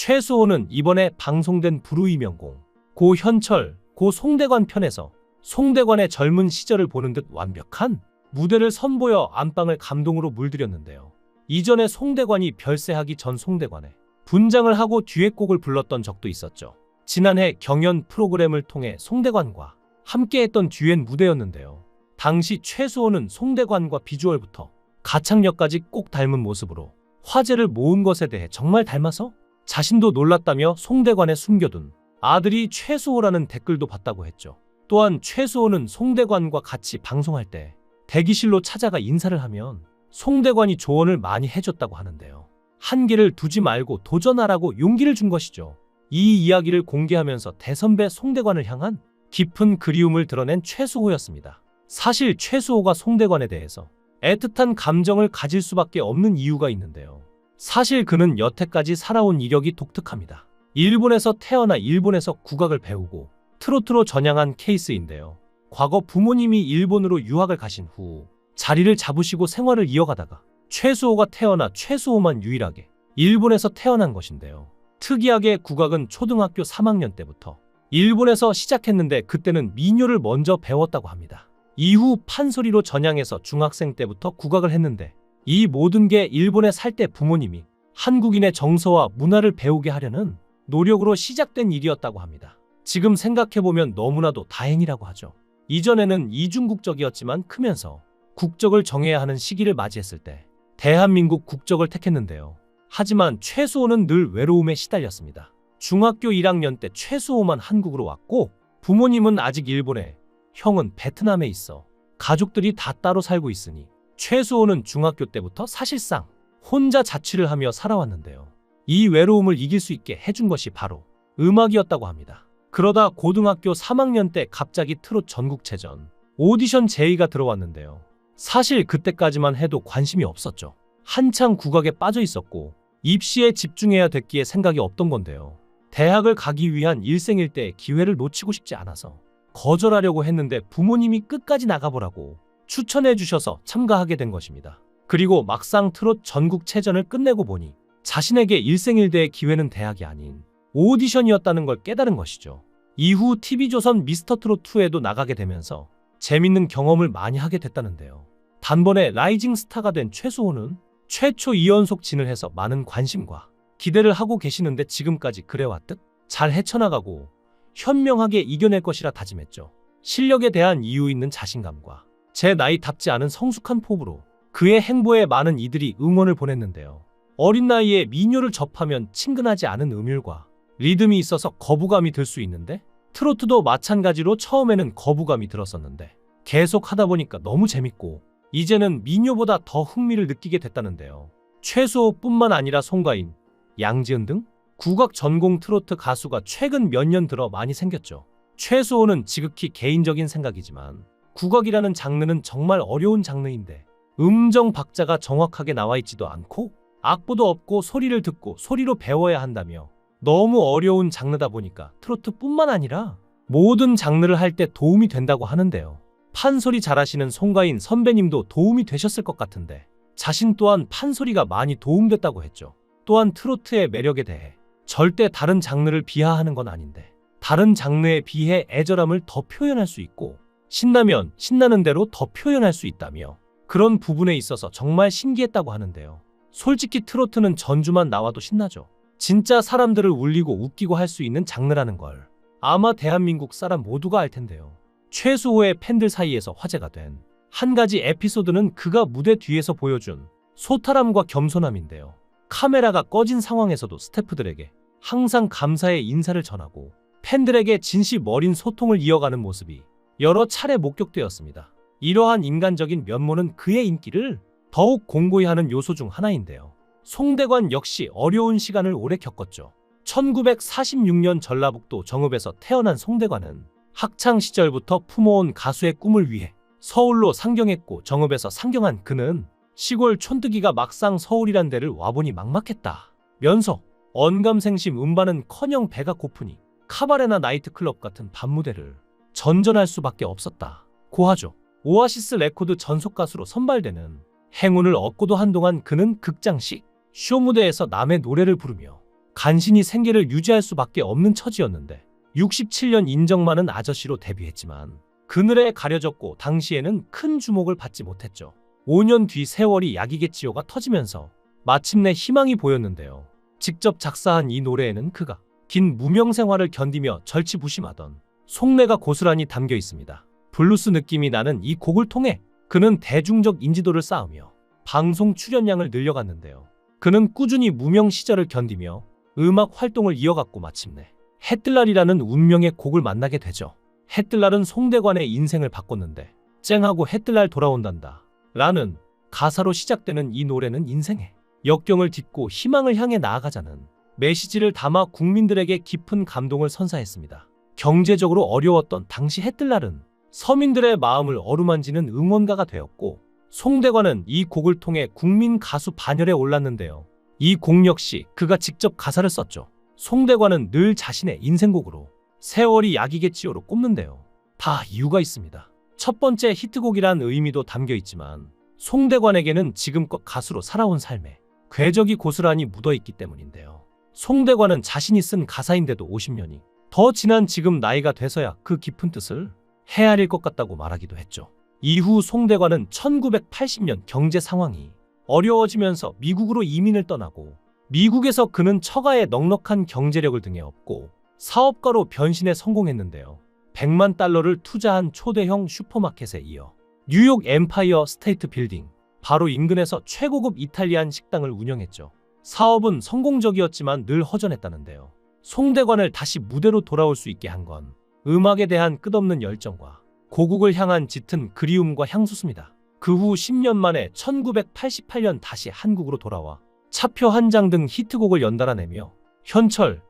최수호는 이번에 방송된 불후이명공, 고 현철, 고 송대관 편에서 송대관의 젊은 시절을 보는 듯 완벽한 무대를 선보여 안방을 감동으로 물들였는데요. 이전에 송대관이 별세하기 전 송대관에 분장을 하고 듀엣곡을 불렀던 적도 있었죠. 지난해 경연 프로그램을 통해 송대관과 함께했던 듀엣 무대였는데요. 당시 최수호는 송대관과 비주얼부터 가창력까지 꼭 닮은 모습으로 화제를 모은 것에 대해 정말 닮아서 자신도 놀랐다며 송대관에 숨겨둔 아들이 최수호라는 댓글도 봤다고 했죠. 또한 최수호는 송대관과 같이 방송할 때 대기실로 찾아가 인사를 하면 송대관이 조언을 많이 해줬다고 하는데요. 한계를 두지 말고 도전하라고 용기를 준 것이죠. 이 이야기를 공개하면서 대선배 송대관을 향한 깊은 그리움을 드러낸 최수호였습니다. 사실 최수호가 송대관에 대해서 애틋한 감정을 가질 수밖에 없는 이유가 있는데요. 사실 그는 여태까지 살아온 이력이 독특합니다. 일본에서 태어나 일본에서 국악을 배우고 트로트로 전향한 케이스인데요. 과거 부모님이 일본으로 유학을 가신 후 자리를 잡으시고 생활을 이어가다가 최수호가 태어나 최수호만 유일하게 일본에서 태어난 것인데요. 특이하게 국악은 초등학교 3학년 때부터 일본에서 시작했는데 그때는 민요를 먼저 배웠다고 합니다. 이후 판소리로 전향해서 중학생 때부터 국악을 했는데 이 모든 게 일본에 살 때 부모님이 한국인의 정서와 문화를 배우게 하려는 노력으로 시작된 일이었다고 합니다. 지금 생각해보면 너무나도 다행이라고 하죠. 이전에는 이중국적이었지만 크면서 국적을 정해야 하는 시기를 맞이했을 때 대한민국 국적을 택했는데요. 하지만 최수호는 늘 외로움에 시달렸습니다. 중학교 1학년 때 최수호만 한국으로 왔고 부모님은 아직 일본에, 형은 베트남에 있어 가족들이 다 따로 살고 있으니 최수호는 중학교 때부터 사실상 혼자 자취를 하며 살아왔는데요. 이 외로움을 이길 수 있게 해준 것이 바로 음악이었다고 합니다. 그러다 고등학교 3학년 때 갑자기 트롯 전국체전 오디션 제의가 들어왔는데요. 사실 그때까지만 해도 관심이 없었죠. 한창 국악에 빠져 있었고 입시에 집중해야 됐기에 생각이 없던 건데요. 대학을 가기 위한 일생일대의 기회를 놓치고 싶지 않아서 거절하려고 했는데 부모님이 끝까지 나가보라고 추천해 주셔서 참가하게 된 것입니다. 그리고 막상 트롯 전국체전을 끝내고 보니 자신에게 일생일대의 기회는 대학이 아닌 오디션이었다는 걸 깨달은 것이죠. 이후 TV조선 미스터트롯2에도 나가게 되면서 재밌는 경험을 많이 하게 됐다는데요. 단번에 라이징 스타가 된 최수호는 최초 2연속 진을 해서 많은 관심과 기대를 하고 계시는데 지금까지 그래왔듯 잘 헤쳐나가고 현명하게 이겨낼 것이라 다짐했죠. 실력에 대한 이유 있는 자신감과 제 나이답지 않은 성숙한 포부로 그의 행보에 많은 이들이 응원을 보냈는데요. 어린 나이에 민요를 접하면 친근하지 않은 음율과 리듬이 있어서 거부감이 들 수 있는데 트로트도 마찬가지로 처음에는 거부감이 들었었는데 계속 하다 보니까 너무 재밌고 이제는 민요보다 더 흥미를 느끼게 됐다는데요. 최수호뿐만 아니라 송가인, 양지은 등 국악 전공 트로트 가수가 최근 몇 년 들어 많이 생겼죠. 최수호는 지극히 개인적인 생각이지만 국악이라는 장르는 정말 어려운 장르인데 음정 박자가 정확하게 나와 있지도 않고 악보도 없고 소리를 듣고 소리로 배워야 한다며 너무 어려운 장르다 보니까 트로트뿐만 아니라 모든 장르를 할 때 도움이 된다고 하는데요. 판소리 잘하시는 송가인 선배님도 도움이 되셨을 것 같은데 자신 또한 판소리가 많이 도움됐다고 했죠. 또한 트로트의 매력에 대해 절대 다른 장르를 비하하는 건 아닌데 다른 장르에 비해 애절함을 더 표현할 수 있고 신나면 신나는 대로 더 표현할 수 있다며 그런 부분에 있어서 정말 신기했다고 하는데요. 솔직히 트로트는 전주만 나와도 신나죠. 진짜 사람들을 울리고 웃기고 할 수 있는 장르라는 걸 아마 대한민국 사람 모두가 알 텐데요. 최수호의 팬들 사이에서 화제가 된 한 가지 에피소드는 그가 무대 뒤에서 보여준 소탈함과 겸손함인데요. 카메라가 꺼진 상황에서도 스태프들에게 항상 감사의 인사를 전하고 팬들에게 진심 어린 소통을 이어가는 모습이 여러 차례 목격되었습니다. 이러한 인간적인 면모는 그의 인기를 더욱 공고히 하는 요소 중 하나인데요. 송대관 역시 어려운 시간을 오래 겪었죠. 1946년 전라북도 정읍에서 태어난 송대관은 학창 시절부터 품어온 가수의 꿈을 위해 서울로 상경했고 정읍에서 상경한 그는 시골 촌뜨기가 막상 서울이란 데를 와보니 막막했다 면서 언감생심 음반은커녕 배가 고프니 카바레나 나이트클럽 같은 밤무대를 전전할 수밖에 없었다 고하죠. 오아시스 레코드 전속 가수로 선발되는 행운을 얻고도 한동안 그는 극장식 쇼무대에서 남의 노래를 부르며 간신히 생계를 유지할 수밖에 없는 처지였는데 67년 인정 많은 아저씨로 데뷔했지만 그늘에 가려졌고 당시에는 큰 주목을 받지 못했죠. 5년 뒤 세월이 약이겠지요가 터지면서 마침내 희망이 보였는데요. 직접 작사한 이 노래에는 그가 긴 무명 생활을 견디며 절치부심하던 속내가 고스란히 담겨 있습니다. 블루스 느낌이 나는 이 곡을 통해 그는 대중적 인지도를 쌓으며 방송 출연량을 늘려갔는데요. 그는 꾸준히 무명 시절을 견디며 음악 활동을 이어갔고 마침내 해뜰날이라는 운명의 곡을 만나게 되죠. 해뜰날은 송대관의 인생을 바꿨는데 쨍하고 해뜰날 돌아온단다 라는 가사로 시작되는 이 노래는 인생의 역경을 딛고 희망을 향해 나아가자는 메시지를 담아 국민들에게 깊은 감동을 선사했습니다. 경제적으로 어려웠던 당시 해뜰날은 서민들의 마음을 어루만지는 응원가가 되었고 송대관은 이 곡을 통해 국민 가수 반열에 올랐는데요. 이 곡 역시 그가 직접 가사를 썼죠. 송대관은 늘 자신의 인생곡으로 세월이 약이겠지요로 꼽는데요. 다 이유가 있습니다. 첫 번째 히트곡이란 의미도 담겨 있지만 송대관에게는 지금껏 가수로 살아온 삶에 궤적이 고스란히 묻어있기 때문인데요. 송대관은 자신이 쓴 가사인데도 50년이 더 지난 지금 나이가 돼서야 그 깊은 뜻을 헤아릴 것 같다고 말하기도 했죠. 이후 송대관은 1980년 경제 상황이 어려워지면서 미국으로 이민을 떠나고 미국에서 그는 처가의 넉넉한 경제력을 등에 업고 사업가로 변신에 성공했는데요. 100만 달러를 투자한 초대형 슈퍼마켓에 이어 뉴욕 엠파이어 스테이트 빌딩 바로 인근에서 최고급 이탈리안 식당을 운영했죠. 사업은 성공적이었지만 늘 허전했다는데요. 송대관을 다시 무대로 돌아올 수 있게 한 건 음악에 대한 끝없는 열정과 고국을 향한 짙은 그리움과 향수습니다. 그 후 10년 만에 1988년 다시 한국으로 돌아와 차표 한 장 등 히트곡을 연달아 내며 현철,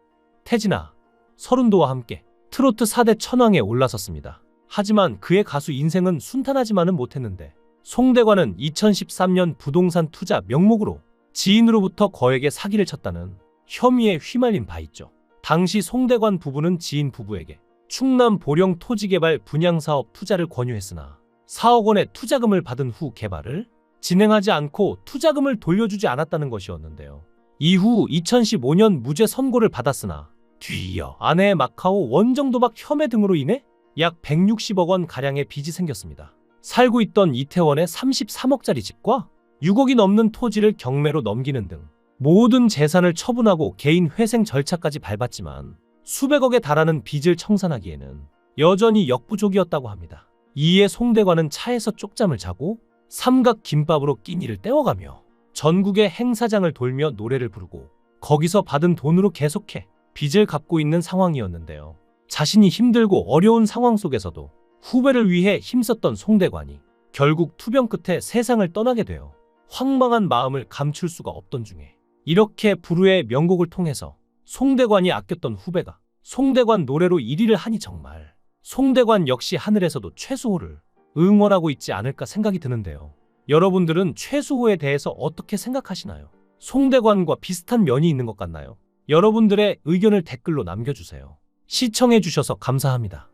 태진아, 서른도와 함께 트로트 4대 천왕에 올라섰습니다. 하지만 그의 가수 인생은 순탄하지만은 못했는데 송대관은 2013년 부동산 투자 명목으로 지인으로부터 거액의 사기를 쳤다는 혐의에 휘말린 바 있죠. 당시 송대관 부부는 지인 부부에게 충남 보령 토지개발 분양사업 투자를 권유했으나 4억 원의 투자금을 받은 후 개발을 진행하지 않고 투자금을 돌려주지 않았다는 것이었는데요. 이후 2015년 무죄 선고를 받았으나 뒤이어 아내의 마카오 원정도박 혐의 등으로 인해 약 160억 원 가량의 빚이 생겼습니다. 살고 있던 이태원의 33억짜리 집과 6억이 넘는 토지를 경매로 넘기는 등 모든 재산을 처분하고 개인 회생 절차까지 밟았지만 수백억에 달하는 빚을 청산하기에는 여전히 역부족이었다고 합니다. 이에 송대관은 차에서 쪽잠을 자고 삼각 김밥으로 끼니를 때워가며 전국의 행사장을 돌며 노래를 부르고 거기서 받은 돈으로 계속해 빚을 갚고 있는 상황이었는데요. 자신이 힘들고 어려운 상황 속에서도 후배를 위해 힘썼던 송대관이 결국 투병 끝에 세상을 떠나게 되어 황망한 마음을 감출 수가 없던 중에 이렇게 불후의 명곡을 통해서 송대관이 아꼈던 후배가 송대관 노래로 1위를 하니 정말 송대관 역시 하늘에서도 최수호를 응원하고 있지 않을까 생각이 드는데요. 여러분들은 최수호에 대해서 어떻게 생각하시나요? 송대관과 비슷한 면이 있는 것 같나요? 여러분들의 의견을 댓글로 남겨주세요. 시청해주셔서 감사합니다.